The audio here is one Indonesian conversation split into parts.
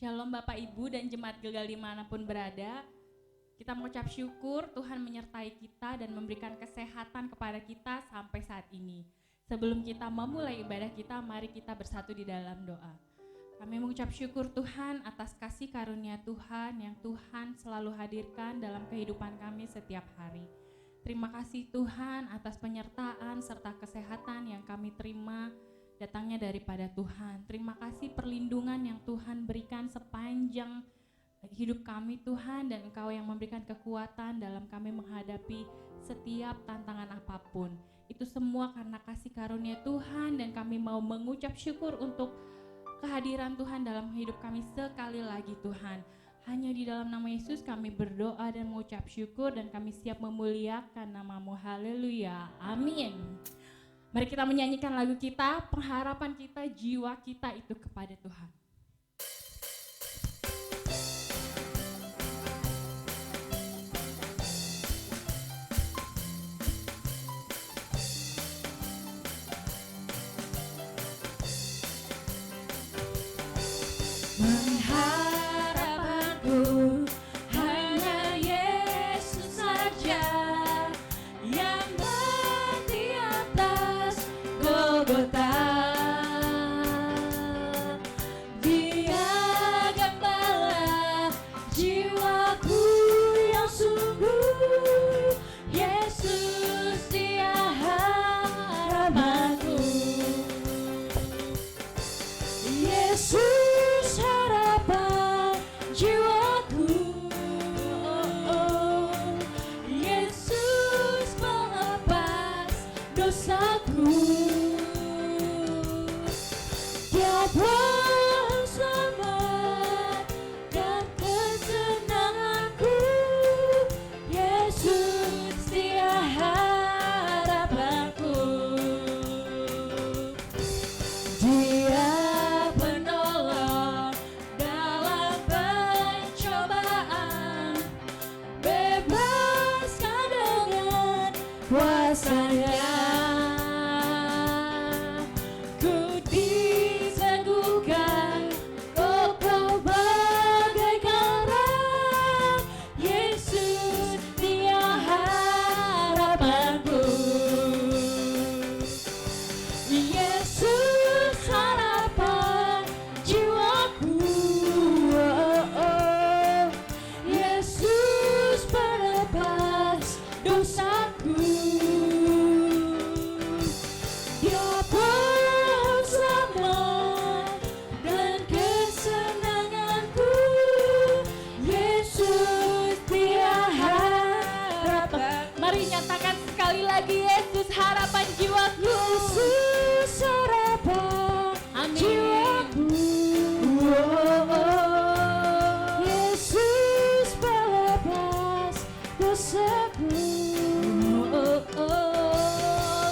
Shalom Bapak Ibu dan Jemaat Gilgal dimanapun berada. Kita mengucap syukur Tuhan menyertai kita dan memberikan kesehatan kepada kita sampai saat ini. Sebelum kita memulai ibadah kita, mari kita bersatu di dalam doa. Kami mengucap syukur Tuhan atas kasih karunia Tuhan yang Tuhan selalu hadirkan dalam kehidupan kami setiap hari. Terima kasih Tuhan atas penyertaan serta kesehatan yang kami terima datangnya daripada Tuhan. Terima kasih perlindungan yang Tuhan berikan sepanjang hidup kami Tuhan, dan Engkau yang memberikan kekuatan dalam kami menghadapi setiap tantangan apapun. Itu semua karena kasih karunia Tuhan, dan kami mau mengucap syukur untuk kehadiran Tuhan dalam hidup kami sekali lagi Tuhan. Hanya di dalam nama Yesus kami berdoa dan mengucap syukur, dan kami siap memuliakan nama-Mu. Haleluya. Amin. Mari kita menyanyikan lagu kita, pengharapan kita, jiwa kita itu kepada Tuhan. Pengharapanku hanya Yesus saja, yang mati atas Golgota. Dia gembala jiwaku yang sungguh. Yesus dia harapanku. Yesus harapan jiwaku. Yesus melepas dosaku. Dia bersama dan kesenanganku. Yesus dia harapanku. Dia penolong dalam pencobaan, bebaskan dengan kuasa-Nya. Ku diteguhkan, kokoh bagaikan karang. Yesus dia harapanku. Yesus harapan jiwaku. Yesus penebas dosaku. Dia bersama dan kesenanganku. Yesus dia harapan. Mari nyatakan sekali lagi, Yesus harapan jiwaku. Yesus harapan Amin. jiwaku. Yesus pelepas dosaku.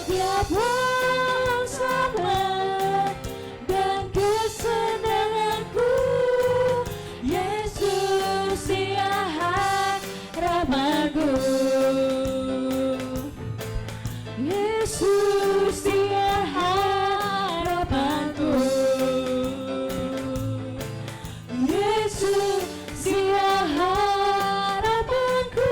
Dia bersama dan kesenanganku. Yesus dia harapanku. Yesus dia harapanku. Yesus dia harapanku.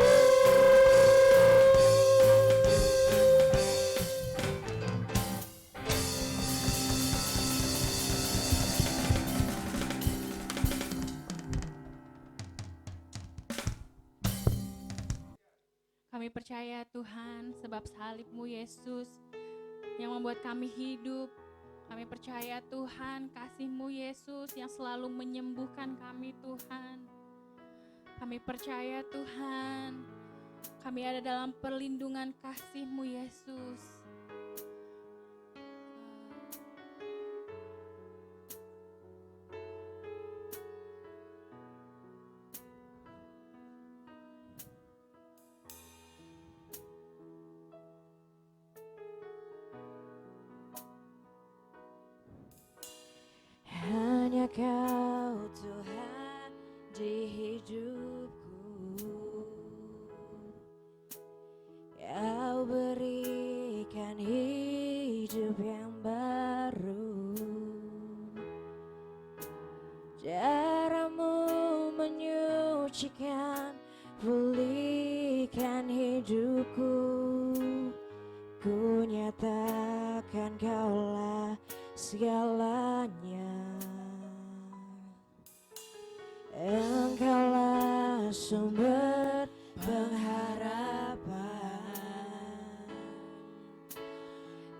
Kami percaya Tuhan, sebab salib-Mu Yesus yang membuat kami hidup, Kami percaya Tuhan, kasih-Mu Yesus yang selalu menyembuhkan kami Tuhan. Kami percaya Tuhan, kami ada dalam perlindungan kasih-Mu Yesus. Hanya Kau Tuhan di hidupku, Kau berikan hidup yang baru. Cara-Mu menyucikan, pulihkan hidupku. Ku nyatakan Kaulah segalanya. Engkaulah sumber pengharapan,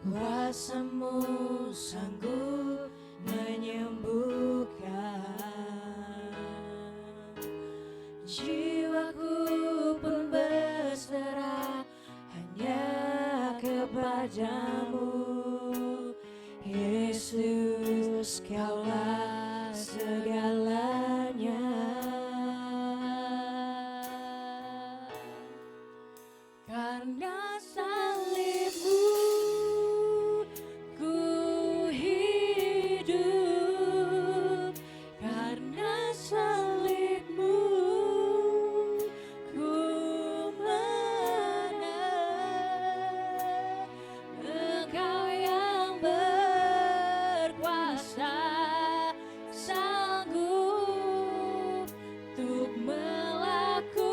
kuasa-Mu sanggup menyembuhkan. Jiwaku pun berserah hanya kepadamu, Yesus, Kaulah segalanya. Karena salib-Mu ku hidup, karena salib-Mu ku menang. Engkau yang berkuasa, sanggup untuk melakukan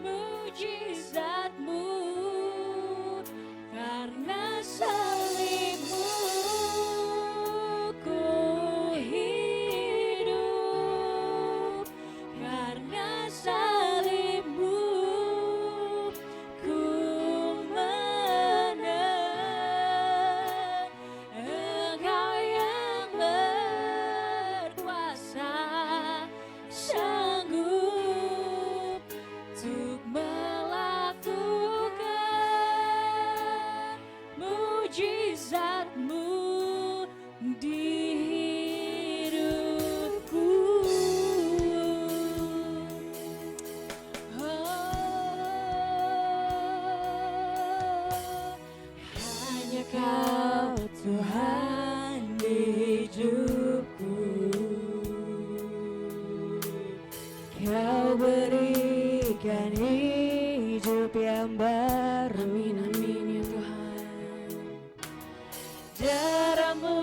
mujizat-Mu. Karena salib-Mu ku hidup, karena salib-Mu ku menang. Engkau yang berkuasa, sanggup untuk melakukan mujizat-Mu di hidupku. Hanya Kau Tuhan di hidupku, Kau berikan hidup yang baru. Amin, amin ya Tuhan. Cara-Mu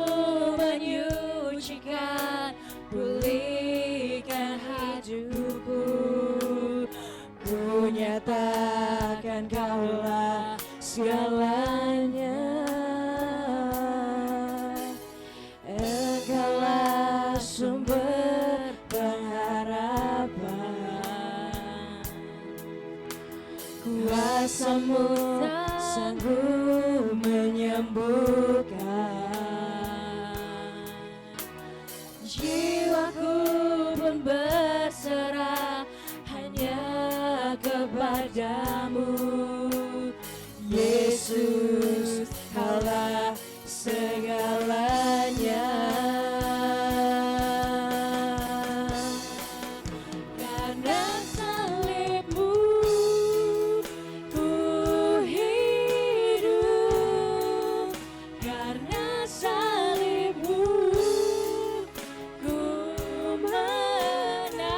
menyucikan, pulihkan hidupku. Ku nyatakan Kaulah segalanya. Engkaulah sumber pengharapan, kuasa-Mu sanggup menyembuhkan. Jiwaku pun berserah hanya kepadamu, Yesus, Kaulah segalanya. Karena salib-Mu ku hidup, karena salib-Mu ku menang.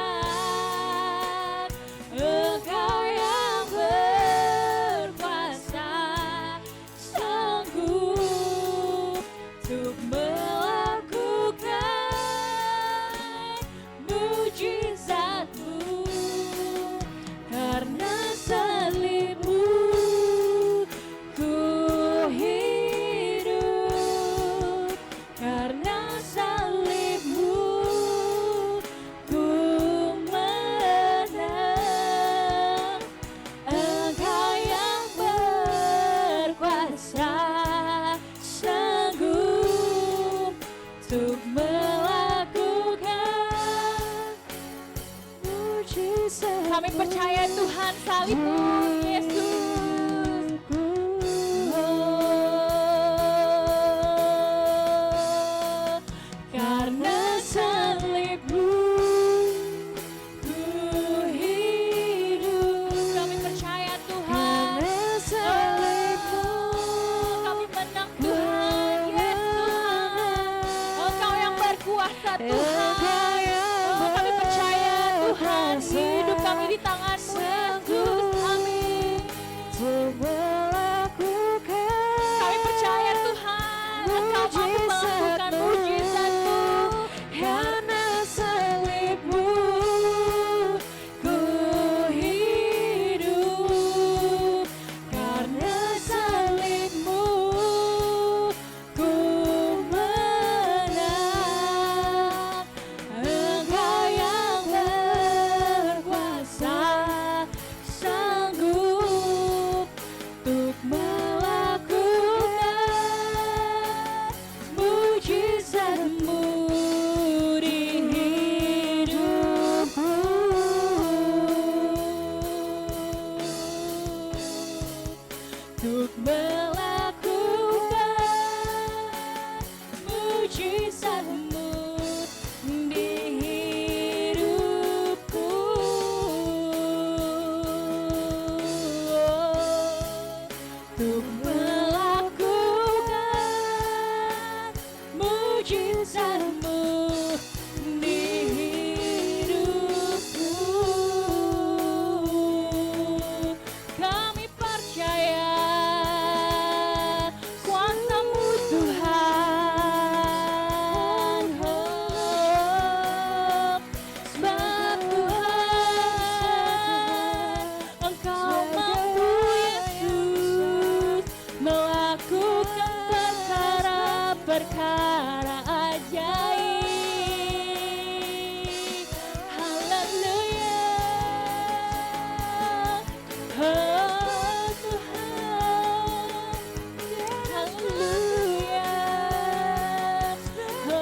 Engkau yang berkuasa, melakukan mujizat-Mu di hidupku. Untuk melakukan mujizat-Mu di hidupku. Kami percaya kuasa-Mu Tuhan. Sebab Tuhan, Engkau mampu Yesus melakukan perkara-perkara ajaib. Haleluya. Oh Tuhan, haleluya. Oh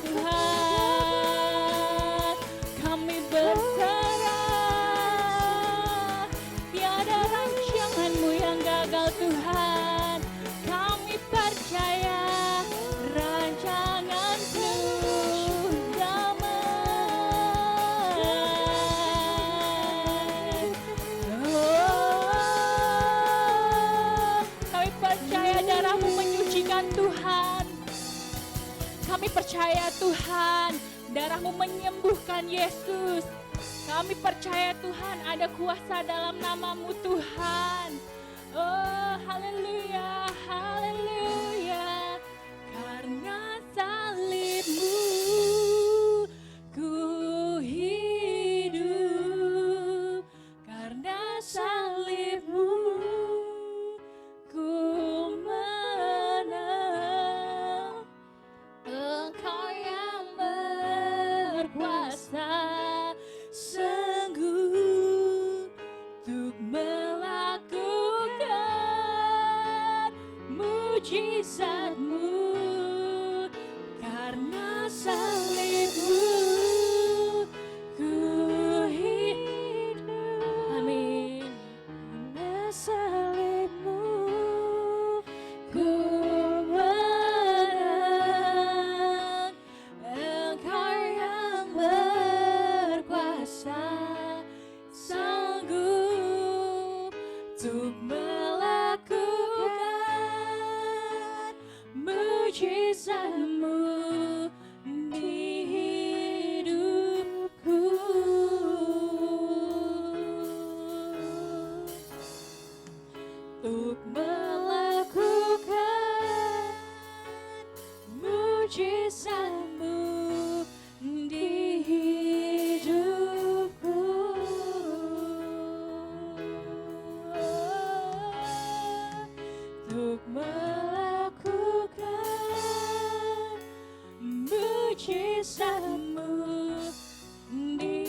Tuhan, kami berserah. Tiada rancangan-Mu yang gagal Tuhan. Kami percaya rancangan-Mu damai. Kami percaya darah-Mu menyucikan Tuhan. Kami percaya Tuhan, darah-Mu menyembuhkan Yesus. Kami percaya Tuhan ada kuasa dalam nama-Mu Tuhan. Oh haleluya, haleluya. Karena salib-Mu ku hidup. Karena salib-Mu ku menang. Engkau yang berkuasa sanggup untuk melakukan mujizat-Mu. Karena salib-Mu ku hidup. Amin. Karena salib-Mu ku menang. Engkau yang berkuasa sanggup untuk melakukan mujizat-Mu di hidupku. Untuk melakukan mujizat-Mu di hidupku. Untuk melakukan mujizat-Mu di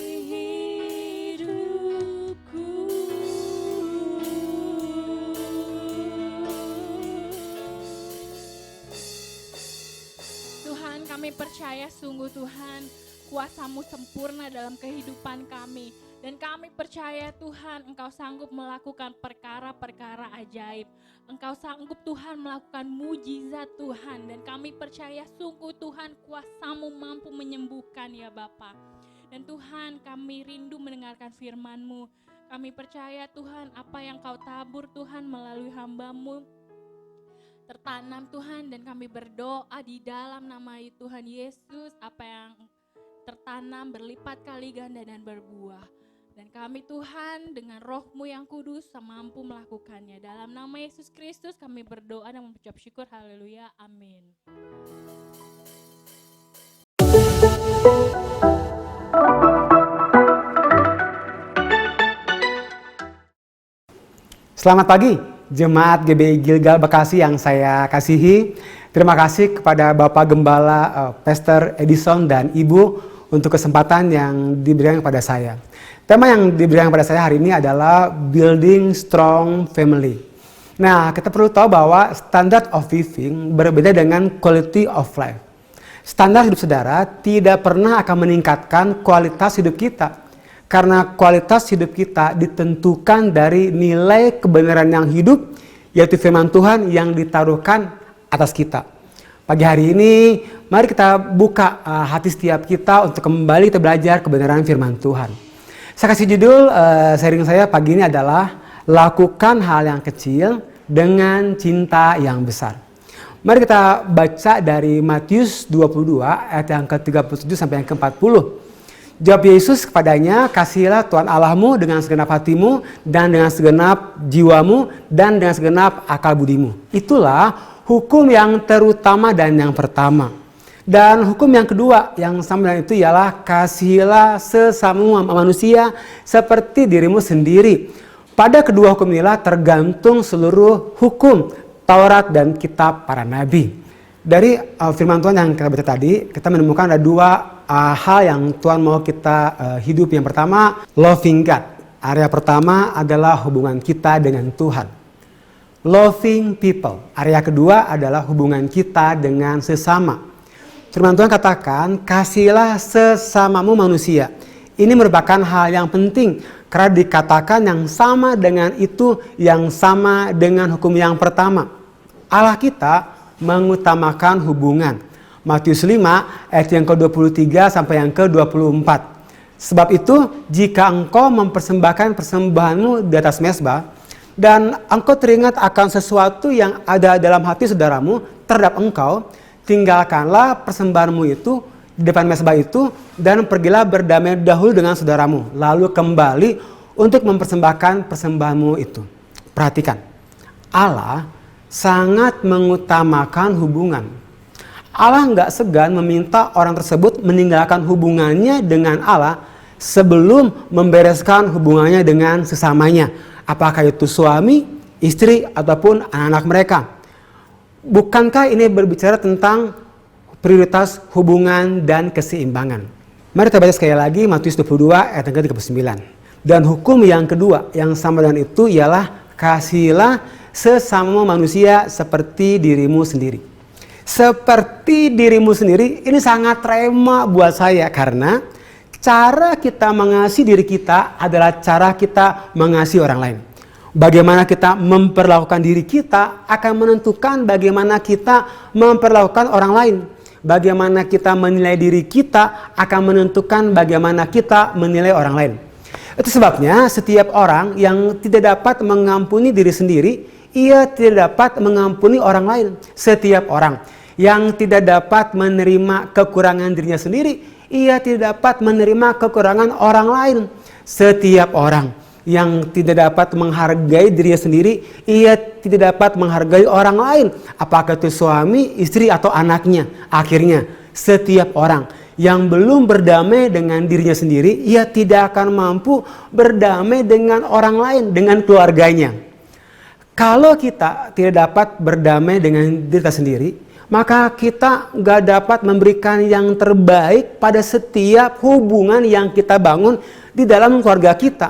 hidupku. Tuhan, kami percaya sungguh Tuhan, kuasa-Mu sempurna dalam kehidupan kami. Dan kami percaya Tuhan, Engkau sanggup melakukan perkara-perkara ajaib. Engkau sanggup Tuhan melakukan mujizat Tuhan. Dan kami percaya sungguh Tuhan, kuasa-Mu mampu menyembuhkan ya Bapa. Dan Tuhan, kami rindu mendengarkan firman-Mu. Kami percaya Tuhan, apa yang Kau tabur Tuhan melalui hamba-Mu tertanam Tuhan, dan kami berdoa di dalam nama Tuhan Yesus, apa yang tertanam berlipat kali ganda dan berbuah. Dan kami Tuhan dengan Roh-Mu yang kudus mampu melakukannya. Dalam nama Yesus Kristus kami berdoa dan mengucap syukur. Haleluya. Amin. Selamat pagi, Jemaat GBI Gilgal Bekasi yang saya kasihi. Terima kasih kepada Bapak Gembala, Pastor Edison dan Ibu untuk kesempatan yang diberikan kepada saya. Tema yang diberikan kepada saya hari ini adalah Building Strong Family. Nah, kita perlu tahu bahwa standard of living berbeda dengan quality of life. Standar hidup saudara tidak pernah akan meningkatkan kualitas hidup kita. Karena kualitas hidup kita ditentukan dari nilai kebenaran yang hidup, yaitu firman Tuhan yang ditaruhkan atas kita. Pagi hari ini, mari kita buka hati setiap kita untuk kembali kita belajar kebenaran firman Tuhan. Saya kasih judul sharing saya pagi ini adalah lakukan hal yang kecil dengan cinta yang besar. Mari kita baca dari Matius 22 ayat yang ke-37 sampai yang ke-40. Jawab Yesus kepadanya, kasihilah Tuhan Allahmu dengan segenap hatimu dan dengan segenap jiwamu dan dengan segenap akal budimu. Itulah hukum yang terutama dan yang pertama. Dan hukum yang kedua yang sama dengan itu ialah kasihilah sesamamu manusia seperti dirimu sendiri. Pada kedua hukum inilah tergantung seluruh hukum Taurat dan kitab para nabi. Dari firman Tuhan yang kita baca tadi, kita menemukan ada dua hal yang Tuhan mau kita hidup. Yang pertama, loving God. Area pertama adalah hubungan kita dengan Tuhan. Loving people. Area kedua adalah hubungan kita dengan sesama. Firman Tuhan katakan, kasihilah sesamamu manusia. Ini merupakan hal yang penting karena dikatakan yang sama dengan itu yang sama dengan hukum yang pertama. Allah kita mengutamakan hubungan. Matius 5 ayat yang ke-23 sampai yang ke-24. Sebab itu jika engkau mempersembahkan persembahanmu di atas mezbah dan engkau teringat akan sesuatu yang ada dalam hati saudaramu terhadap engkau, tinggalkanlah persembahanmu itu di depan mezbah itu dan pergilah berdamai dahulu dengan saudaramu, lalu kembali untuk mempersembahkan persembahanmu itu. Perhatikan, Allah sangat mengutamakan hubungan. Allah nggak segan meminta orang tersebut meninggalkan hubungannya dengan Allah sebelum membereskan hubungannya dengan sesamanya. Apakah itu suami, istri, ataupun anak-anak mereka. Bukankah ini berbicara tentang prioritas hubungan dan keseimbangan? Mari kita baca sekali lagi Matius 22 ayat yang ke-39. Dan hukum yang kedua yang sama dengan itu ialah kasihilah sesama manusia seperti dirimu sendiri. Seperti dirimu sendiri ini sangat rema buat saya karena cara kita mengasihi diri kita adalah cara kita mengasihi orang lain. Bagaimana kita memperlakukan diri kita akan menentukan bagaimana kita memperlakukan orang lain. Bagaimana kita menilai diri kita akan menentukan bagaimana kita menilai orang lain. Itu sebabnya setiap orang yang tidak dapat mengampuni diri sendiri, ia tidak dapat mengampuni orang lain. Setiap orang yang tidak dapat menerima kekurangan dirinya sendiri, ia tidak dapat menerima kekurangan orang lain. Setiap orang yang tidak dapat menghargai dirinya sendiri, ia tidak dapat menghargai orang lain. Apakah itu suami, istri, atau anaknya. Akhirnya, setiap orang yang belum berdamai dengan dirinya sendiri, ia tidak akan mampu berdamai dengan orang lain, dengan keluarganya. Kalau kita tidak dapat berdamai dengan diri kita sendiri, maka kita gak dapat memberikan yang terbaik pada setiap hubungan yang kita bangun di dalam keluarga kita.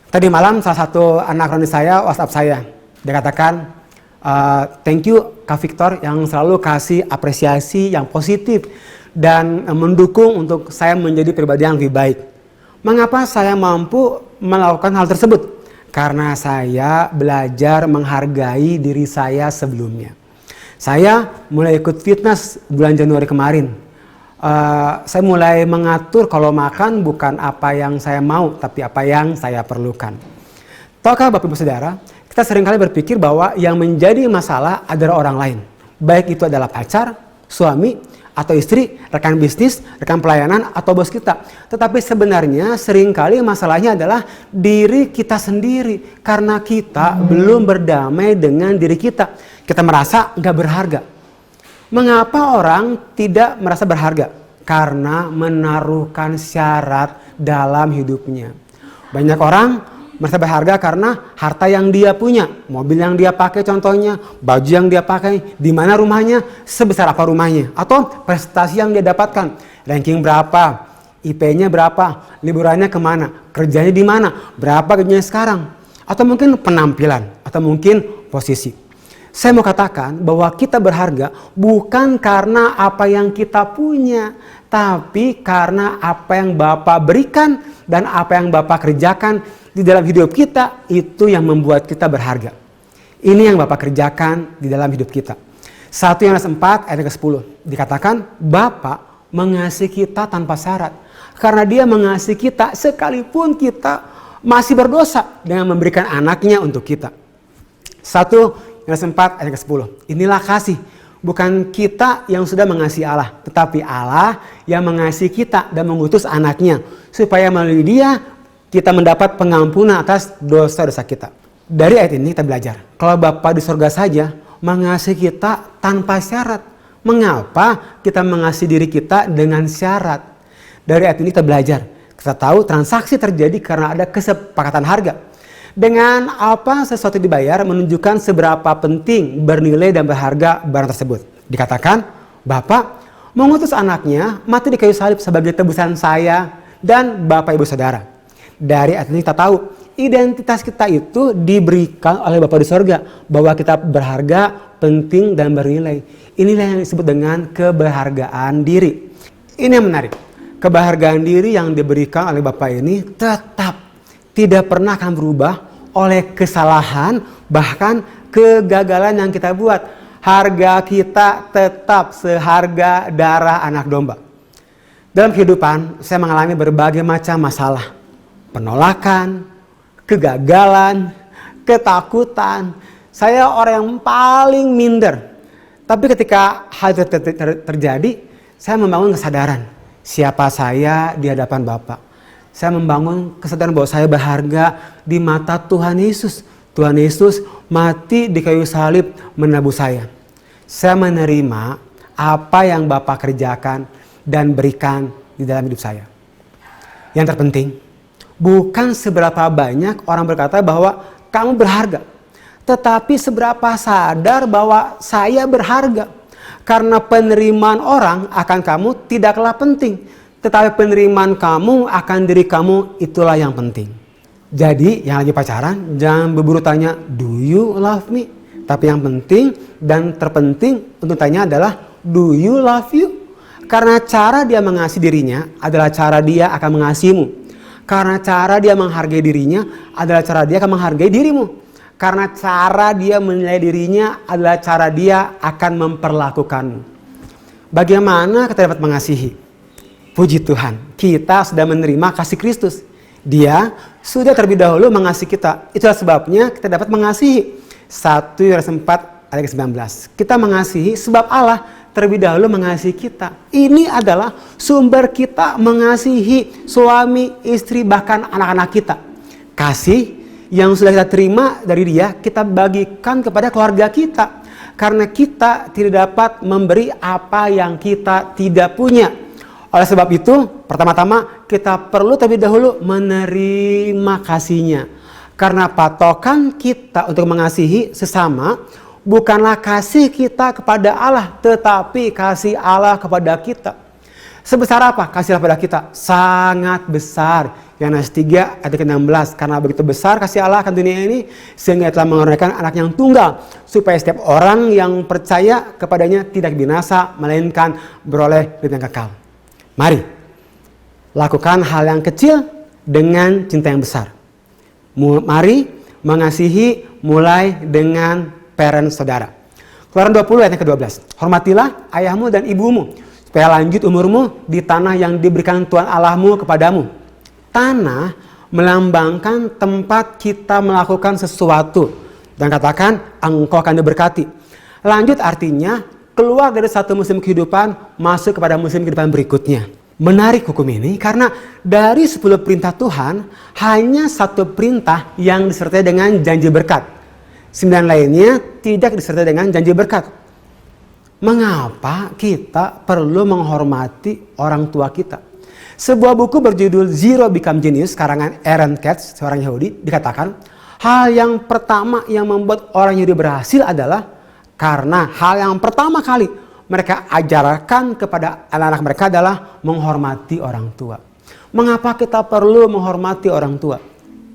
Tadi malam salah satu anak roni saya, WhatsApp saya, dia katakan, thank you Kak Victor yang selalu kasih apresiasi yang positif dan mendukung untuk saya menjadi pribadi yang lebih baik. Mengapa saya mampu melakukan hal tersebut? Karena saya belajar menghargai diri saya sebelumnya. Saya mulai ikut fitness bulan Januari kemarin. Saya mulai mengatur kalau makan bukan apa yang saya mau, tapi apa yang saya perlukan. Tahukah Bapak Ibu Saudara, kita seringkali berpikir bahwa yang menjadi masalah adalah orang lain. Baik itu adalah pacar, suami, atau istri, rekan bisnis, rekan pelayanan, atau bos kita. Tetapi sebenarnya seringkali masalahnya adalah diri kita sendiri. Karena kita belum berdamai dengan diri kita. Kita merasa nggak berharga. Mengapa orang tidak merasa berharga? Karena menaruhkan syarat dalam hidupnya. Banyak orang merasa berharga karena harta yang dia punya, mobil yang dia pakai contohnya, baju yang dia pakai, di mana rumahnya, sebesar apa rumahnya, atau prestasi yang dia dapatkan, ranking berapa, IP-nya berapa, liburannya kemana, kerjanya di mana, berapa gajinya sekarang, atau mungkin penampilan, atau mungkin posisi. Saya mau katakan bahwa kita berharga bukan karena apa yang kita punya, tapi karena apa yang Bapa berikan dan apa yang Bapa kerjakan di dalam hidup kita, itu yang membuat kita berharga. Ini yang Bapa kerjakan di dalam hidup kita. 1 Yohanes 4 ayat ke-10 dikatakan Bapa mengasihi kita tanpa syarat. Karena Dia mengasihi kita sekalipun kita masih berdosa dengan memberikan anaknya untuk kita. 1 Yohanes 4 ayat ke-10. Inilah kasih. Bukan kita yang sudah mengasihi Allah, tetapi Allah yang mengasihi kita dan mengutus anaknya. Supaya melalui Dia kita mendapat pengampunan atas dosa-dosa kita. Dari ayat ini kita belajar. Kalau Bapa di surga saja mengasihi kita tanpa syarat. Mengapa kita mengasihi diri kita dengan syarat? Dari ayat ini kita belajar. Kita tahu transaksi terjadi karena ada kesepakatan harga. Dengan apa sesuatu dibayar menunjukkan seberapa penting, bernilai dan berharga barang tersebut. Dikatakan, Bapa mengutus anaknya mati di kayu salib sebagai tebusan saya dan Bapak Ibu Saudara. Dari ayat ini kita tahu, identitas kita itu diberikan oleh Bapa di sorga. Bahwa kita berharga, penting dan bernilai. Inilah yang disebut dengan keberhargaan diri. Ini yang menarik. Keberhargaan diri yang diberikan oleh Bapa ini tetap tidak pernah akan berubah oleh kesalahan, bahkan kegagalan yang kita buat. Harga kita tetap seharga darah anak domba. Dalam kehidupan, saya mengalami berbagai macam masalah. Penolakan, kegagalan, ketakutan. Saya orang yang paling minder. Tapi ketika hal itu terjadi, saya membangun kesadaran. Siapa saya di hadapan Bapa. Saya membangun kesadaran bahwa saya berharga di mata Tuhan Yesus. Tuhan Yesus mati di kayu salib menebus saya. Saya menerima apa yang Bapa kerjakan dan berikan di dalam hidup saya. Yang terpenting, bukan seberapa banyak orang berkata bahwa kamu berharga. Tetapi seberapa sadar bahwa saya berharga. Karena penerimaan orang akan kamu tidaklah penting. Tetapi penerimaan kamu akan diri kamu itulah yang penting. Jadi yang lagi pacaran jangan berburu tanya, do you love me? Tapi yang penting dan terpenting untuk tanya adalah, do you love you? Karena cara dia mengasihi dirinya adalah cara dia akan mengasihimu. Karena cara dia menghargai dirinya adalah cara dia akan menghargai dirimu. Karena cara dia menilai dirinya adalah cara dia akan memperlakukanmu. Bagaimana kita dapat mengasihi? Puji Tuhan, kita sudah menerima kasih Kristus. Dia sudah terlebih dahulu mengasihi kita. Itulah sebabnya kita dapat mengasihi. 1 Yohanes 4 ayat 19. Kita mengasihi sebab Allah terlebih dahulu mengasihi kita. Ini adalah sumber kita mengasihi suami, istri, bahkan anak-anak kita. Kasih yang sudah kita terima dari Dia, kita bagikan kepada keluarga kita. Karena kita tidak dapat memberi apa yang kita tidak punya. Oleh sebab itu, pertama-tama kita perlu terlebih dahulu menerima kasih-Nya. Karena patokan kita untuk mengasihi sesama bukanlah kasih kita kepada Allah, tetapi kasih Allah kepada kita. Sebesar apa kasih Allah kepada kita? Sangat besar. Yohanes 3 ayat 16. Karena begitu besar kasih Allah akan dunia ini, sehingga telah mengorbankan anak yang tunggal, supaya setiap orang yang percaya kepadanya tidak binasa, melainkan beroleh hidup yang kekal. Mari, lakukan hal yang kecil dengan cinta yang besar. Mari mengasihi mulai dengan parent saudara. Keluaran 20 ayat yang ke-12. Hormatilah ayahmu dan ibumu, supaya lanjut umurmu di tanah yang diberikan Tuhan Allahmu kepadamu. Tanah melambangkan tempat kita melakukan sesuatu. Dan katakan, engkau akan diberkati. Lanjut artinya, keluar dari satu musim kehidupan, masuk kepada musim kehidupan berikutnya. Menarik hukum ini karena dari 10 perintah Tuhan, hanya satu perintah yang disertai dengan janji berkat. 9 lainnya tidak disertai dengan janji berkat. Mengapa kita perlu menghormati orang tua kita? Sebuah buku berjudul Zero Become Genius karangan Aaron Katz, seorang Yahudi, dikatakan hal yang pertama yang membuat orang Yahudi berhasil adalah karena hal yang pertama kali mereka ajarkan kepada anak-anak mereka adalah menghormati orang tua. Mengapa kita perlu menghormati orang tua?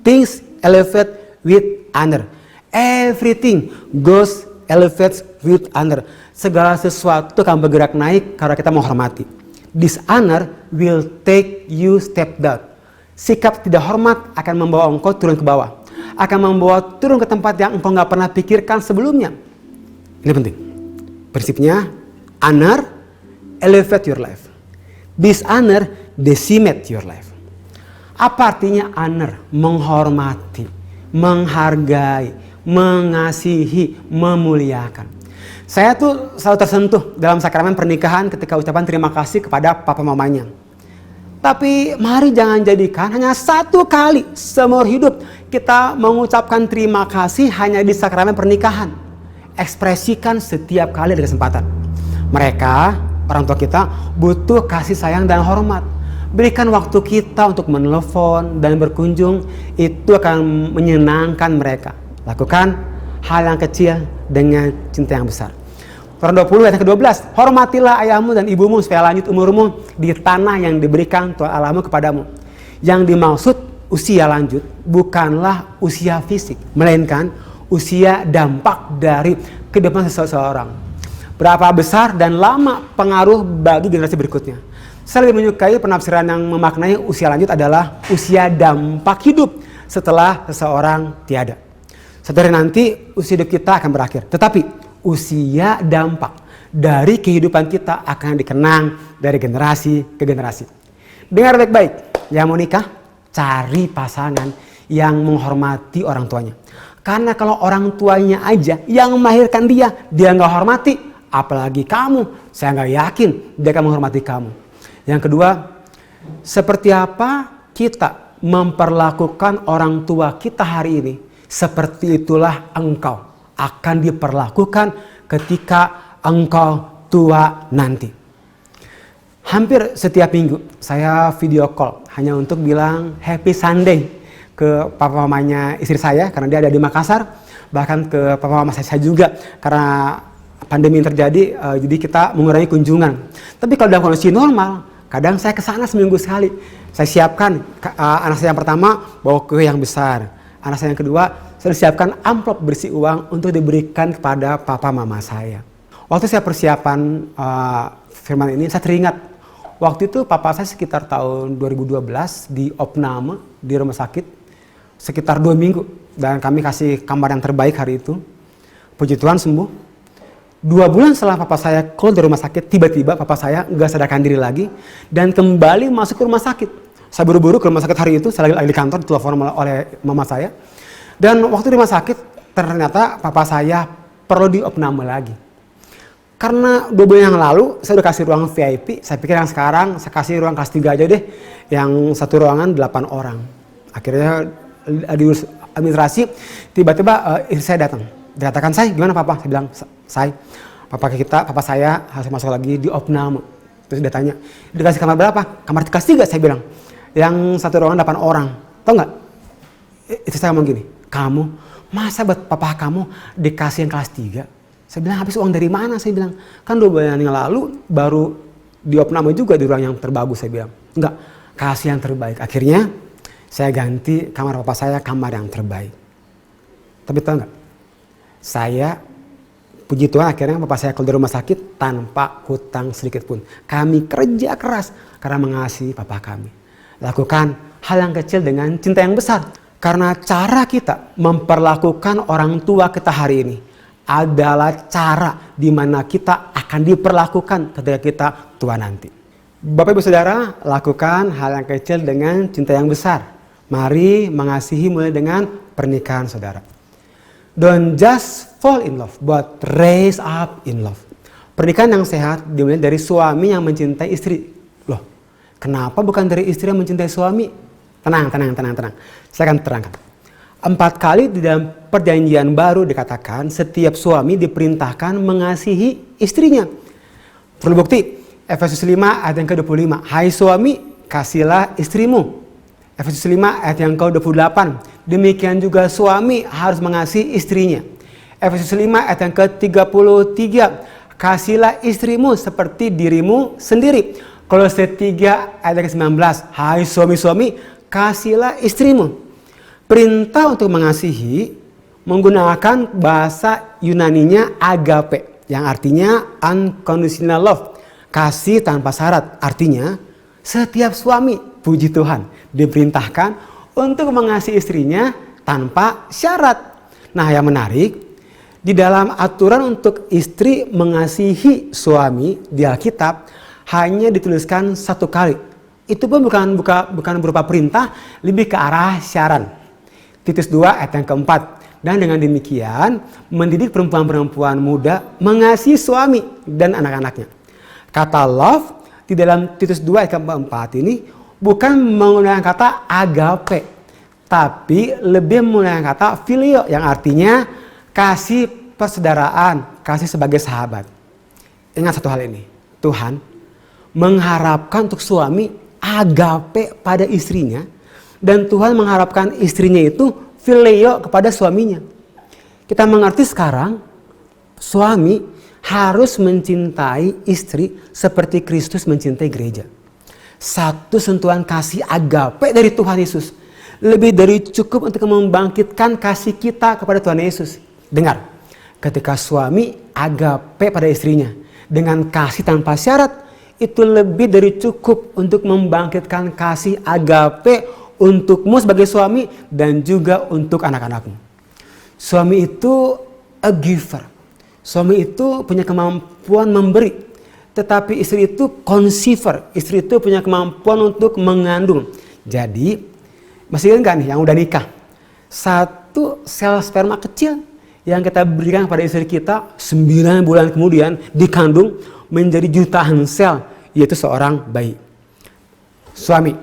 Things elevate with honor. Everything goes elevates with honor. Segala sesuatu akan bergerak naik karena kita menghormati. Dishonor will take you step down. Sikap tidak hormat akan membawa engkau turun ke bawah. Akan membawa turun ke tempat yang engkau nggak pernah pikirkan sebelumnya. Ini penting. Prinsipnya, honor, elevate your life. Dishonor, decimate your life. Apa artinya honor? Menghormati, menghargai, mengasihi, memuliakan. Saya tuh selalu tersentuh dalam sakramen pernikahan ketika ucapan terima kasih kepada papa mamanya. Tapi mari jangan jadikan hanya satu kali seumur hidup kita mengucapkan terima kasih hanya di sakramen pernikahan. Ekspresikan setiap kali ada kesempatan. Mereka, orang tua kita, butuh kasih sayang dan hormat. Berikan waktu kita untuk menelepon dan berkunjung, itu akan menyenangkan mereka. Lakukan hal yang kecil dengan cinta yang besar. Quran 20 ayat ke-12, hormatilah ayahmu dan ibumu supaya lanjut umurmu di tanah yang diberikan Tuhan Allahmu kepadamu. Yang dimaksud usia lanjut bukanlah usia fisik, melainkan usia dampak dari kehidupan seseorang. Berapa besar dan lama pengaruh bagi generasi berikutnya. Saya lebih menyukai penafsiran yang memaknai usia lanjut adalah usia dampak hidup setelah seseorang tiada. Suatu hari nanti usia hidup kita akan berakhir. Tetapi usia dampak dari kehidupan kita akan dikenang dari generasi ke generasi. Dengar baik-baik, yang mau nikah, cari pasangan yang menghormati orang tuanya. Karena kalau orang tuanya aja yang melahirkan dia nggak hormati, apalagi kamu, saya nggak yakin dia akan menghormati kamu. Yang kedua, seperti apa kita memperlakukan orang tua kita hari ini, seperti itulah engkau akan diperlakukan ketika engkau tua nanti. Hampir setiap minggu saya video call hanya untuk bilang happy Sunday ke papa mamanya istri saya karena dia ada di Makassar. Bahkan ke papa mama saya juga karena pandemi yang terjadi, jadi kita mengurangi kunjungan. Tapi kalau dalam kondisi normal, kadang saya ke sana seminggu sekali. Saya siapkan anak saya yang pertama bawa kue yang besar. Anak saya yang kedua, saya siapkan amplop berisi uang untuk diberikan kepada papa mama saya. Waktu saya persiapan firman ini, saya teringat waktu itu papa saya sekitar tahun 2012 di opname di rumah sakit sekitar 2 minggu dan kami kasih kamar yang terbaik hari itu. Puji Tuhan sembuh. 2 bulan setelah papa saya keluar dari rumah sakit, tiba-tiba papa saya nggak sadarkan diri lagi dan kembali masuk ke rumah sakit. Saya buru-buru ke rumah sakit hari itu, saya lagi di kantor, ditelepon oleh mama saya. Dan waktu di rumah sakit, ternyata papa saya perlu diopname lagi. Karena 2 bulan yang lalu, saya udah kasih ruang VIP, saya pikir yang sekarang saya kasih ruang kelas 3 aja deh, yang satu ruangan 8 orang. Akhirnya di administrasi, tiba-tiba istri saya datang. Dikatakan, "Say, gimana papa?" Saya bilang, "Say, papa saya harus masuk lagi di opname." Terus dia tanya, "Dikasih kamar berapa?" "Kamar kelas 3," saya bilang. Yang satu ruangan 8 orang. Tahu nggak? Itu saya ngomong gini, "Kamu, masa buat papa kamu dikasih yang kelas 3? Saya bilang, "Habis uang dari mana?" Saya bilang, "Kan 2 bulan yang lalu baru diopname juga di ruang yang terbagus." Saya bilang, "Enggak, kasih yang terbaik." Akhirnya saya ganti kamar papa saya kamar yang terbaik. Tapi tahu nggak? Saya, puji Tuhan akhirnya papa saya keluar dari rumah sakit tanpa hutang sedikit pun. Kami kerja keras karena mengasihi papa kami. Lakukan hal yang kecil dengan cinta yang besar. Karena cara kita memperlakukan orang tua kita hari ini adalah cara di mana kita akan diperlakukan ketika kita tua nanti. Bapak Ibu Saudara, lakukan hal yang kecil dengan cinta yang besar. Mari mengasihi mulai dengan pernikahan saudara. Don't just fall in love, but raise up in love. Pernikahan yang sehat dimulai dari suami yang mencintai istri. Loh, kenapa bukan dari istri yang mencintai suami? Tenang. Saya akan terangkan. 4 kali di dalam perjanjian baru dikatakan setiap suami diperintahkan mengasihi istrinya. Perlu bukti, Efesus 5 ayat yang ke-25. Hai suami, kasihlah istrimu. Efesus 5 ayat yang ke-28. Demikian juga suami harus mengasihi istrinya. Efesus 5 ayat yang ke-33. Kasihlah istrimu seperti dirimu sendiri. Kolose 3 ayat ke-19. Hai suami-suami, kasihlah istrimu. Perintah untuk mengasihi menggunakan bahasa Yunaninya agape, yang artinya unconditional love, kasih tanpa syarat. Artinya setiap suami, puji Tuhan, diperintahkan untuk mengasihi istrinya tanpa syarat. Nah, yang menarik, di dalam aturan untuk istri mengasihi suami di Alkitab hanya dituliskan satu kali. Itu pun bukan berupa perintah, lebih ke arah syarat. Titus 2 ayat yang keempat. Dan dengan demikian mendidik perempuan-perempuan muda mengasihi suami dan anak-anaknya. Kata love di dalam Titus 2 ayat keempat ini bukan menggunakan kata agape, tapi lebih menggunakan kata filio yang artinya kasih persaudaraan, kasih sebagai sahabat. Ingat satu hal ini, Tuhan mengharapkan untuk suami agape pada istrinya, dan Tuhan mengharapkan istrinya itu filio kepada suaminya. Kita mengerti sekarang, suami harus mencintai istri seperti Kristus mencintai gereja. Satu sentuhan kasih agape dari Tuhan Yesus lebih dari cukup untuk membangkitkan kasih kita kepada Tuhan Yesus. Dengar, ketika suami agape pada istrinya dengan kasih tanpa syarat, itu lebih dari cukup untuk membangkitkan kasih agape untukmu sebagai suami dan juga untuk anak-anakmu. Suami itu a giver. Suami itu punya kemampuan memberi. Tetapi istri itu conceiver. Istri itu punya kemampuan untuk mengandung. Jadi, masih ingat gak nih yang udah nikah? Satu sel sperma kecil yang kita berikan kepada istri kita 9 bulan kemudian dikandung menjadi jutaan sel, yaitu seorang bayi. Suami,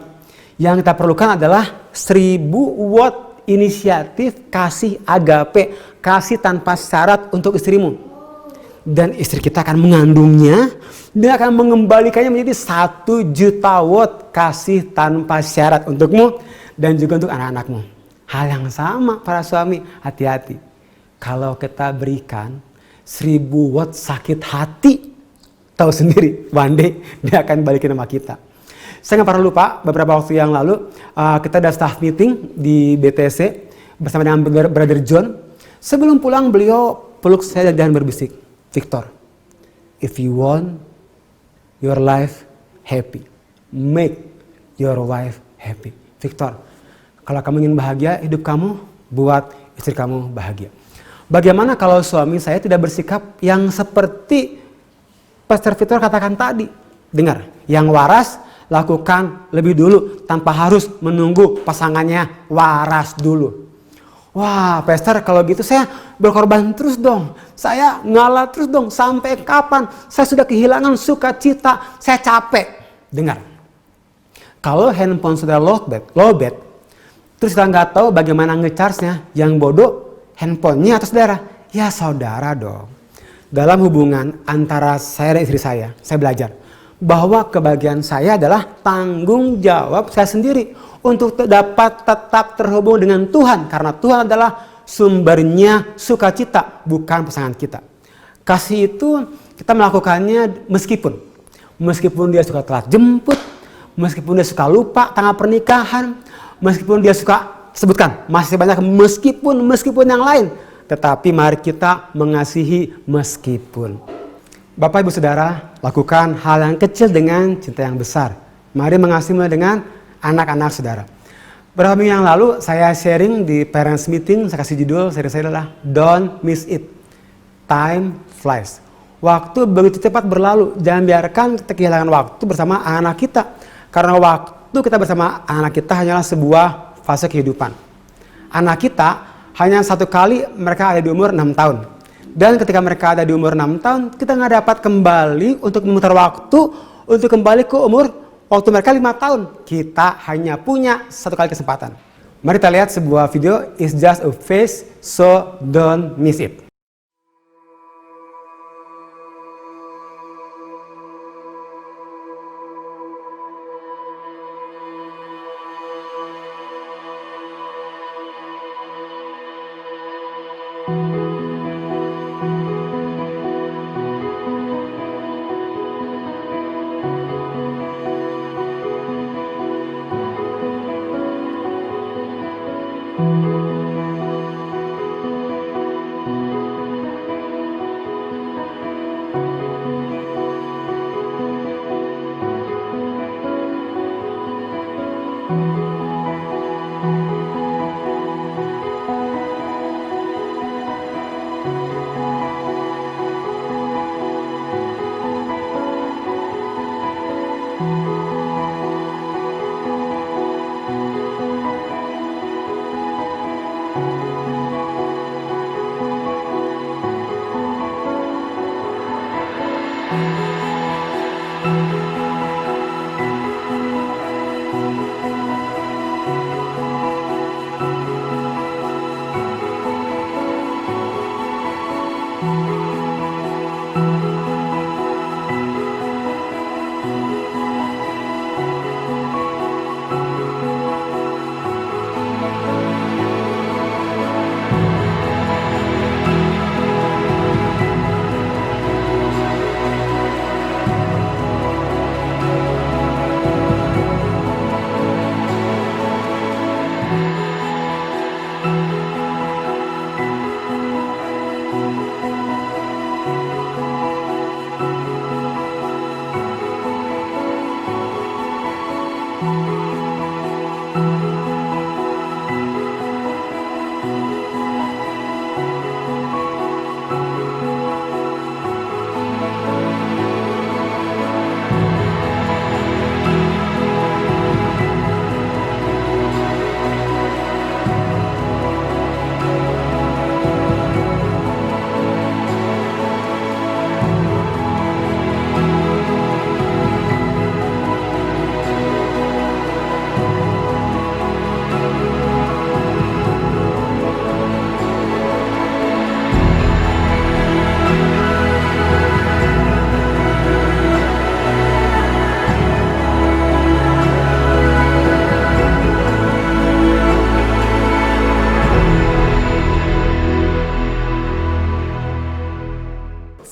yang kita perlukan adalah 1000 watt inisiatif kasih agape, kasih tanpa syarat untuk istrimu. Dan istri kita akan mengandungnya, dia akan mengembalikannya menjadi 1 juta watt kasih tanpa syarat untukmu dan juga untuk anak-anakmu. Hal yang sama para suami, hati-hati. Kalau kita berikan 1000 watt sakit hati, tahu sendiri, one day dia akan balikin sama kita. Saya nggak pernah lupa, beberapa waktu yang lalu kita ada staff meeting di BTC bersama dengan Brother John. Sebelum pulang beliau peluk saya dan berbisik, Victor, if you want your life happy, make your wife happy. Victor, kalau kamu ingin bahagia, hidup kamu buat istri kamu bahagia. Bagaimana kalau suami saya tidak bersikap yang seperti Pastor Victor katakan tadi? Dengar, yang waras lakukan lebih dulu tanpa harus menunggu pasangannya waras dulu. Wah, Pastor, kalau gitu saya berkorban terus dong. Saya ngalah terus dong. Sampai kapan? Saya sudah kehilangan sukacita. Saya capek. Dengar, kalau handphone sudah lowbat, terus kita nggak tahu bagaimana nge-charge-nya, yang bodoh handphonenya atau saudara? Ya saudara dong. Dalam hubungan antara saya dan istri saya belajar bahwa kebahagiaan saya adalah tanggung jawab saya sendiri untuk dapat tetap terhubung dengan Tuhan, karena Tuhan adalah sumbernya sukacita, bukan pasangan kita. Kasih itu kita melakukannya meskipun dia suka telat jemput, meskipun dia suka lupa tanggal pernikahan, meskipun dia suka sebutkan masih banyak meskipun yang lain. Tetapi mari kita mengasihi meskipun. Bapak Ibu Saudara, lakukan hal yang kecil dengan cinta yang besar. Mari mengasihi dengan anak-anak saudara. Beberapa minggu yang lalu saya sharing di parents meeting, saya kasih judul seri saya adalah Don't Miss It. Time flies. Waktu begitu cepat berlalu, jangan biarkan kita kehilangan waktu bersama anak kita. Karena waktu kita bersama anak kita hanyalah sebuah fase kehidupan. Anak kita hanya satu kali mereka ada di umur 6 tahun. Dan ketika mereka ada di umur 6 tahun, kita nggak dapat kembali untuk memutar waktu untuk kembali ke umur waktu mereka 5 tahun. Kita hanya punya satu kali kesempatan. Mari kita lihat sebuah video, It's Just a Phase, so don't miss it.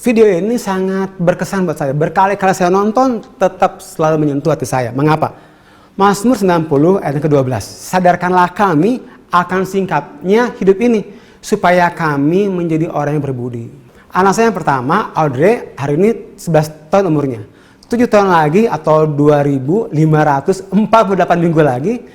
Video ini sangat berkesan buat saya. Berkali-kali saya nonton, tetap selalu menyentuh hati saya. Mengapa? Mazmur 90 ayat ke-12. Sadarkanlah kami akan singkatnya hidup ini, supaya kami menjadi orang yang berbudi. Anak saya yang pertama, Audrey, hari ini 11 tahun umurnya. 7 tahun lagi atau 2548 minggu lagi,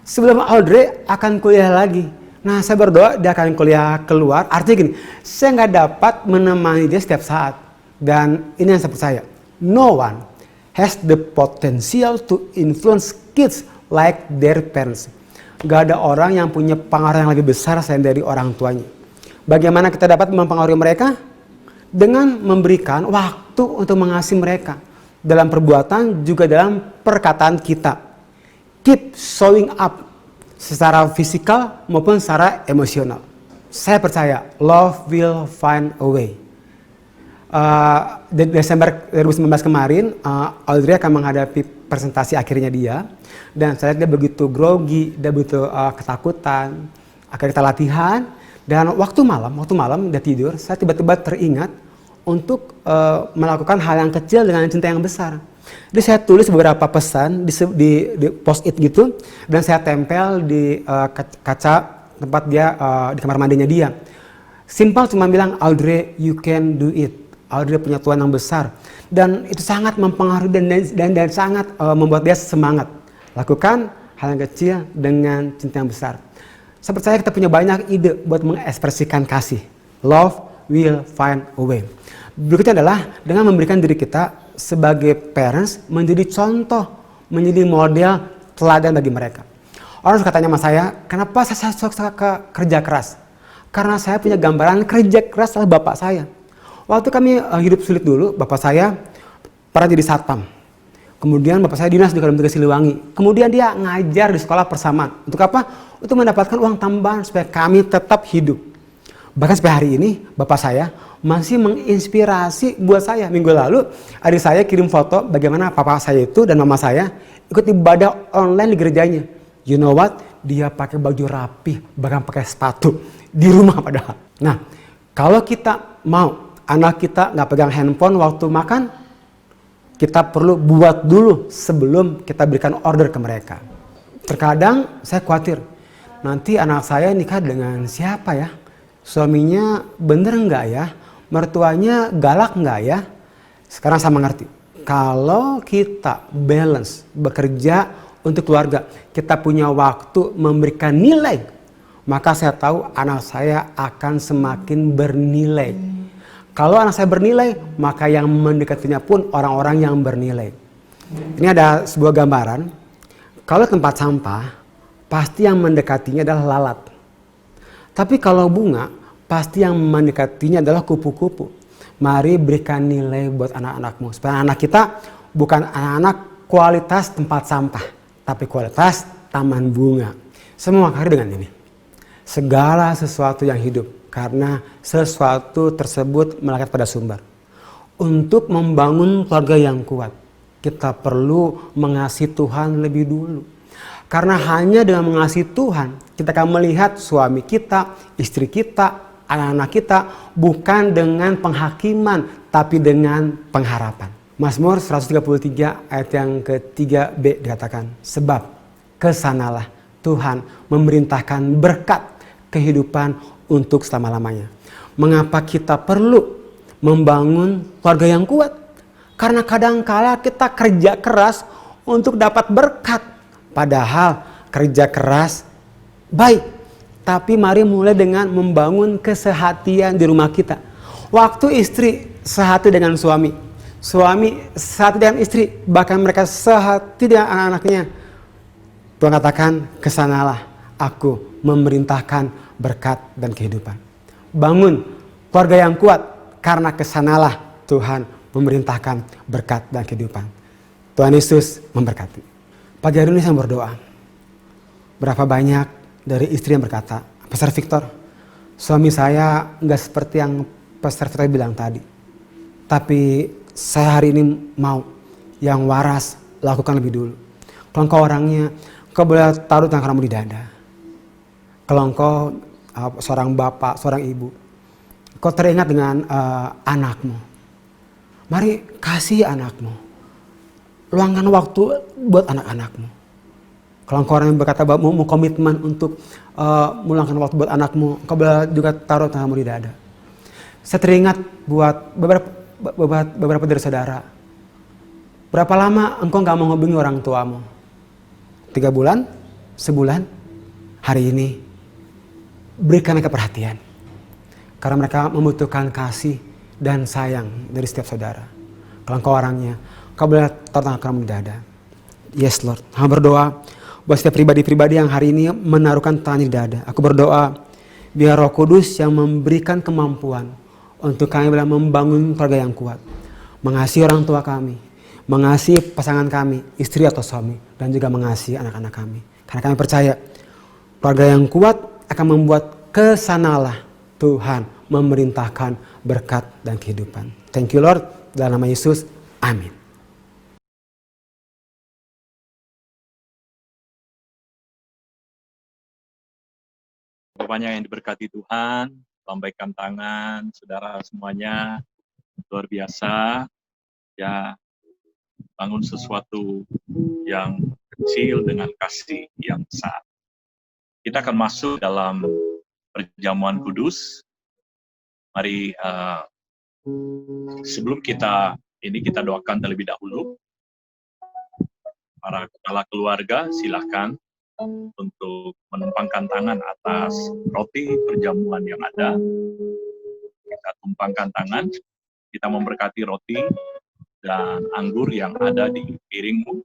sebelum Audrey akan kuliah lagi. Nah, saya berdoa dia akan kuliah keluar. Artinya gini, saya nggak dapat menemani dia setiap saat. Dan ini yang saya percaya. No one has the potential to influence kids like their parents. Gak ada orang yang punya pengaruh yang lebih besar selain dari orang tuanya. Bagaimana kita dapat mempengaruhi mereka? Dengan memberikan waktu untuk mengasihi mereka. Dalam perbuatan juga dalam perkataan kita. Keep showing up. Secara fisikal maupun secara emosional. Saya percaya love will find a way. Desember 2019 kemarin, Audrey akan menghadapi presentasi akhirnya dia. Dan saya lihat dia begitu grogi, dia begitu ketakutan. Akhirnya kita latihan. Dan waktu malam dia tidur, saya tiba-tiba teringat untuk melakukan hal yang kecil dengan cinta yang besar. Jadi saya tulis beberapa pesan di post-it gitu, dan saya tempel di kaca tempat dia di kamar mandinya dia. Simpel cuma bilang, Audrey, you can do it. Audrey punya Tuhan yang besar, dan itu sangat mempengaruhi dan sangat membuat dia semangat. Lakukan hal yang kecil dengan cinta yang besar. Saya percaya kita punya banyak ide buat mengekspresikan kasih. Love will find a way. Berikutnya adalah dengan memberikan diri kita sebagai parents menjadi contoh, menjadi model teladan bagi mereka. Orang suka tanya sama saya, kenapa saya suka kerja keras? Karena saya punya gambaran kerja keras oleh bapak saya. Waktu kami hidup sulit dulu, bapak saya pernah jadi satpam. Kemudian bapak saya dinas di Dalam Negeri Siliwangi. Kemudian dia ngajar di sekolah persamaan. Untuk apa? Untuk mendapatkan uang tambahan supaya kami tetap hidup. Bahkan sampai hari ini bapak saya masih menginspirasi buat saya. Minggu lalu adik saya kirim foto bagaimana papa saya itu dan mama saya ikut ibadah online di gerejanya. You know what? Dia pakai baju rapi, bahkan pakai sepatu di rumah padahal. Nah, kalau kita mau anak kita nggak pegang handphone waktu makan, kita perlu buat dulu sebelum kita berikan order ke mereka. Terkadang saya khawatir, nanti anak saya nikah dengan siapa ya? Suaminya bener nggak ya? Mertuanya galak nggak ya? Sekarang saya mengerti. Kalau kita balance, bekerja untuk keluarga, kita punya waktu memberikan nilai maka saya tahu anak saya akan semakin bernilai. Kalau anak saya bernilai, maka yang mendekatinya pun orang-orang yang bernilai. Ini ada sebuah gambaran. Kalau tempat sampah, pasti yang mendekatinya adalah lalat. Tapi kalau bunga, pasti yang mendekatinya adalah kupu-kupu. Mari berikan nilai buat anak-anakmu. Supaya anak kita bukan anak-anak kualitas tempat sampah, tapi kualitas taman bunga. Semua mengakhiri dengan ini. Segala sesuatu yang hidup, karena sesuatu tersebut melekat pada sumber. Untuk membangun keluarga yang kuat, kita perlu mengasihi Tuhan lebih dulu. Karena hanya dengan mengasihi Tuhan, kita akan melihat suami kita, istri kita, anak-anak kita, bukan dengan penghakiman, tapi dengan pengharapan. Mazmur 133 ayat yang ke-3b dikatakan, sebab kesanalah Tuhan memerintahkan berkat kehidupan untuk selama-lamanya. Mengapa kita perlu membangun keluarga yang kuat? Karena kadangkala kita kerja keras untuk dapat berkat. Padahal kerja keras baik. Tapi mari mulai dengan membangun kesehatian di rumah kita. Waktu istri sehati dengan suami. Suami sehati dengan istri. Bahkan mereka sehati dengan anak-anaknya. Tuhan katakan, kesanalah aku memerintahkan berkat dan kehidupan. Bangun keluarga yang kuat, karena kesanalah Tuhan memerintahkan berkat dan kehidupan. Tuhan Yesus memberkati. Pagi hari ini saya berdoa. Berapa banyak dari istri yang berkata, Pastor Victor, suami saya nggak seperti yang Pastor Victor bilang tadi. Tapi saya hari ini mau yang waras lakukan lebih dulu. Kalau engkau orangnya, engkau boleh taruh tangan kamu di dada. Kalau engkau seorang bapak, seorang ibu, kau teringat dengan anakmu. Mari kasih anakmu. Luangkan waktu buat anak-anakmu. Kalau engkau orang yang berkata mau komitmen untuk meluangkan waktu buat anakmu, engkau boleh juga taruh tanganmu di dada. Saya teringat buat beberapa dari saudara. Berapa lama engkau gak menghubungi orang tuamu? 3 bulan? Sebulan? Hari ini berikan mereka perhatian. Karena mereka membutuhkan kasih dan sayang dari setiap saudara. Kalau engkau orangnya, kau boleh taruh tangan kamu di dada. Yes Lord. Aku berdoa buat setiap pribadi-pribadi yang hari ini menaruhkan tangannya di dada. Aku berdoa biar Roh Kudus yang memberikan kemampuan untuk kami boleh membangun keluarga yang kuat. Mengasihi orang tua kami. Mengasihi pasangan kami, istri atau suami. Dan juga mengasihi anak-anak kami. Karena kami percaya keluarga yang kuat akan membuat kesanalah Tuhan memerintahkan berkat dan kehidupan. Thank you Lord. Dalam nama Yesus. Amin. Banyak yang diberkati Tuhan. Lambaikan tangan, saudara semuanya. Luar biasa. Ya, bangun sesuatu yang kecil dengan kasih yang besar. Kita akan masuk dalam perjamuan kudus. Mari sebelum kita doakan terlebih dahulu. Para kepala keluarga silakan untuk menumpangkan tangan atas roti perjamuan yang ada. Kita tumpangkan tangan, kita memberkati roti dan anggur yang ada di piringmu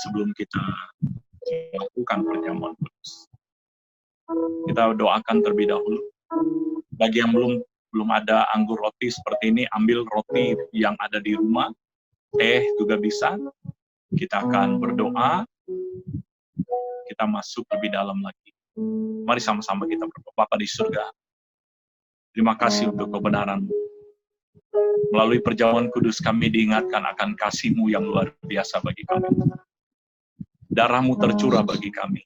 sebelum kita melakukan perjamuan kudus. Kita doakan terlebih dahulu. Bagi yang belum ada anggur roti seperti ini, ambil roti yang ada di rumah, teh juga bisa. Kita akan berdoa, kita masuk lebih dalam lagi. Mari sama-sama kita berdoa. Bapa di surga, terima kasih untuk kebenaran-Mu. Melalui perjamuan kudus kami diingatkan akan kasih-Mu yang luar biasa bagi kami. Darah-Mu tercurah bagi kami.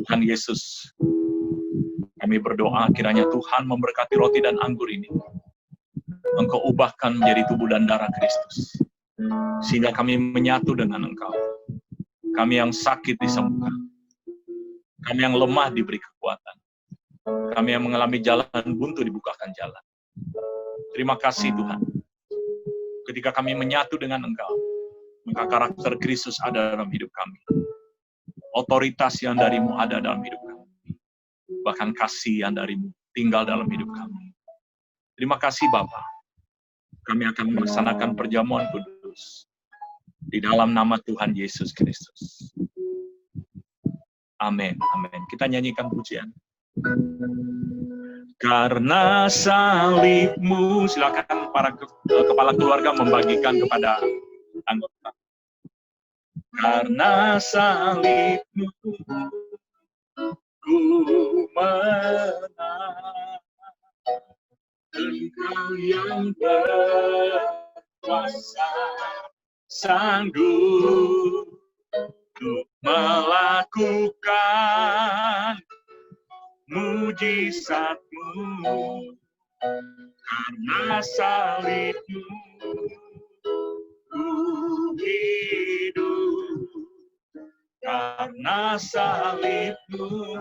Tuhan Yesus, kami berdoa kiranya Tuhan memberkati roti dan anggur ini. Engkau ubahkan menjadi tubuh dan darah Kristus. Sehingga kami menyatu dengan Engkau. Kami yang sakit disembuhkan. Kami yang lemah diberi kekuatan. Kami yang mengalami jalan buntu dibukakan jalan. Terima kasih Tuhan. Ketika kami menyatu dengan Engkau, maka karakter Kristus ada dalam hidup kami. Otoritas yang darimu ada dalam hidup kami. Bahkan kasih yang darimu tinggal dalam hidup kami. Terima kasih Bapa. Kami akan melaksanakan perjamuan kudus di dalam nama Tuhan Yesus Kristus. Amin. Amin. Kita nyanyikan pujian. Karena salibmu, silakan para kepala keluarga membagikan kepada anggota. Karena salibmu ku menang, Engkau yang berkuasa, sanggup untuk melakukan mujizatmu. Karena salibmu ku hidup, karena salibmu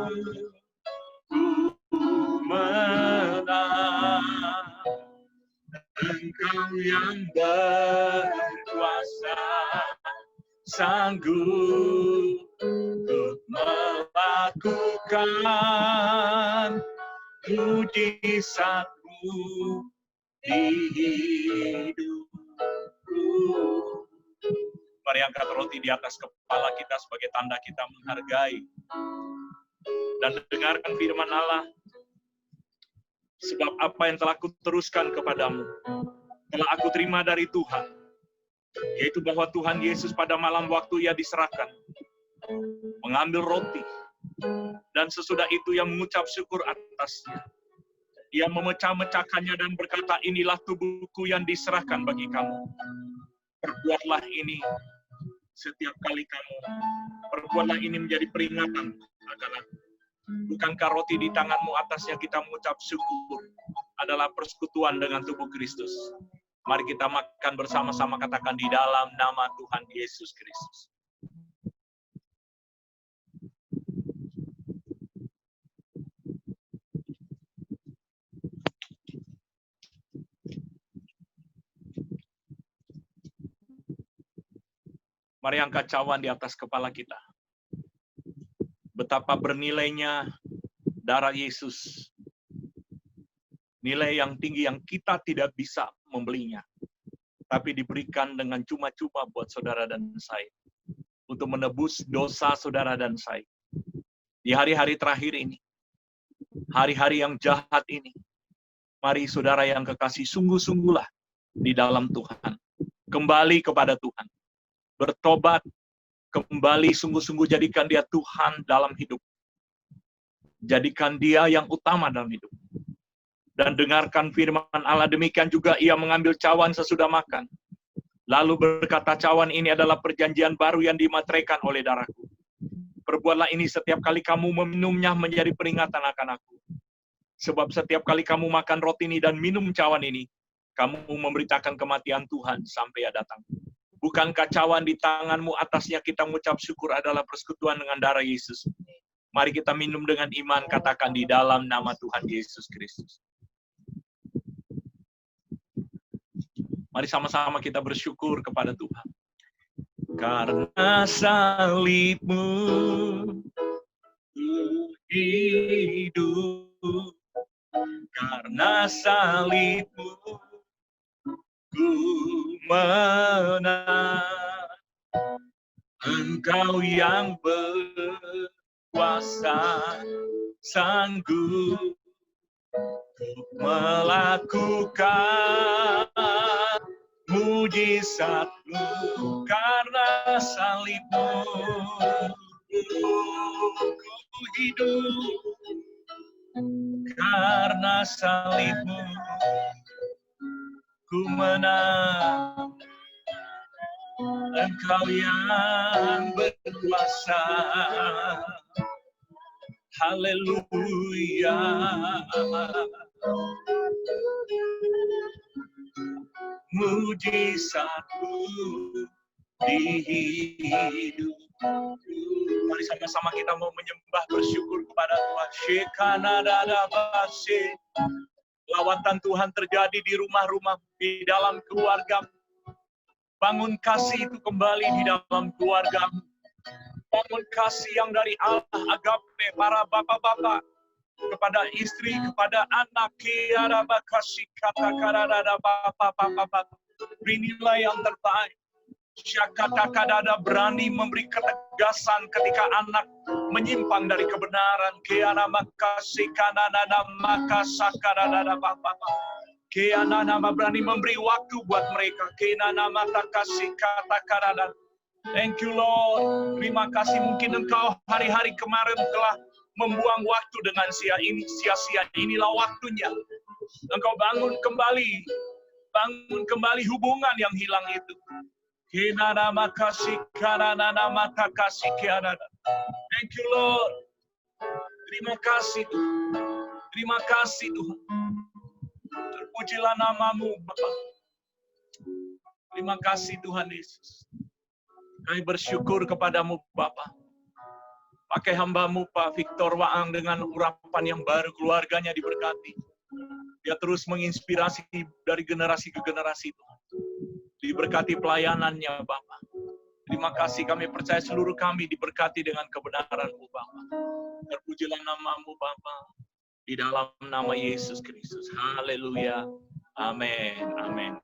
ku menang. Engkau yang berkuasa, sanggup untuk melakukan mujizatmu di hidupku. Mari angkat roti di atas kepala kita sebagai tanda kita menghargai dan dengarkan firman Allah. Sebab apa yang telah kuteruskan kepadamu telah aku terima dari Tuhan, yaitu bahwa Tuhan Yesus pada malam waktu Ia diserahkan, mengambil roti, dan sesudah itu Ia mengucap syukur atasnya. Ia memecah-mecahkannya dan berkata, inilah tubuhku yang diserahkan bagi kamu. Perbuatlah ini setiap kali kamu. Perbuatlah ini menjadi peringatan akan aku. Bukankah roti di tanganmu atasnya kita mengucap syukur adalah persekutuan dengan tubuh Kristus? Mari kita makan bersama-sama, katakan di dalam nama Tuhan Yesus Kristus. Mari angkat cawan di atas kepala kita. Betapa bernilainya darah Yesus. Nilai yang tinggi yang kita tidak bisa membelinya. Tapi diberikan dengan cuma-cuma buat saudara dan saya. Untuk menebus dosa saudara dan saya. Di hari-hari terakhir ini. Hari-hari yang jahat ini. Mari saudara yang kekasih, sungguh-sungguhlah di dalam Tuhan. Kembali kepada Tuhan. Bertobat. Kembali sungguh-sungguh jadikan dia Tuhan dalam hidup. Jadikan dia yang utama dalam hidup. Dan dengarkan firman Allah, demikian juga ia mengambil cawan sesudah makan. Lalu berkata, cawan ini adalah perjanjian baru yang dimateraikan oleh darahku. Perbuatlah ini setiap kali kamu meminumnya menjadi peringatan akan aku. Sebab setiap kali kamu makan roti ini dan minum cawan ini, kamu memberitakan kematian Tuhan sampai ia datang. Bukankah cawan di tanganmu atasnya kita mengucap syukur adalah persekutuan dengan darah Yesus? Mari kita minum dengan iman, katakan di dalam nama Tuhan Yesus Kristus. Mari sama-sama kita bersyukur kepada Tuhan. Karena salibmu hidup, karena salibmu ku menang. Engkau yang berkuasa, sanggup untuk melakukan mujizatmu. Karena salibmu ku hidup, karena salibmu ku menang. Engkau yang berkuasa, haleluya. Mujizatmu di hidup. Mari sama-sama kita mau menyembah, bersyukur kepada Tuhan. Shekanadadabase. Lawatan Tuhan terjadi di rumah-rumah, di dalam keluarga. Bangun kasih itu kembali di dalam keluarga. bangun kasih yang dari Allah, agape, para bapak-bapak, kepada istri, kepada anak, kasih kata-kata bapak-bapak, berilah yang terbaik. Syakata-kadada berani memberi ketegasan ketika anak menyimpang dari kebenaran. Kiana makasih kanana makasakadada bapak. Kiana nama berani memberi waktu buat mereka. Kiana mata kasih kata-kadada. Thank you Lord. Terima kasih, mungkin Engkau hari-hari kemarin telah membuang waktu dengan sia-sia. Inilah waktunya. Engkau bangun kembali hubungan yang hilang itu. Kinana makasih, kanana mata kasih kianana. Thank you Lord. Terima kasih Tuhan. Terima kasih Tuhan. Terpujilah namamu Bapa. Terima kasih Tuhan Yesus. Kami bersyukur kepadamu Bapa. Pakai hamba-Mu Pak Victor Waang dengan urapan yang baru, keluarganya diberkati. Dia terus menginspirasi dari generasi ke generasi Tuhan. Diberkati pelayanannya Bapa. Terima kasih, kami percaya seluruh kami diberkati dengan kebenaran-Mu Bapa. Terpujilah namamu Bapa. Di dalam nama Yesus Kristus. Haleluya. Amin. Amin.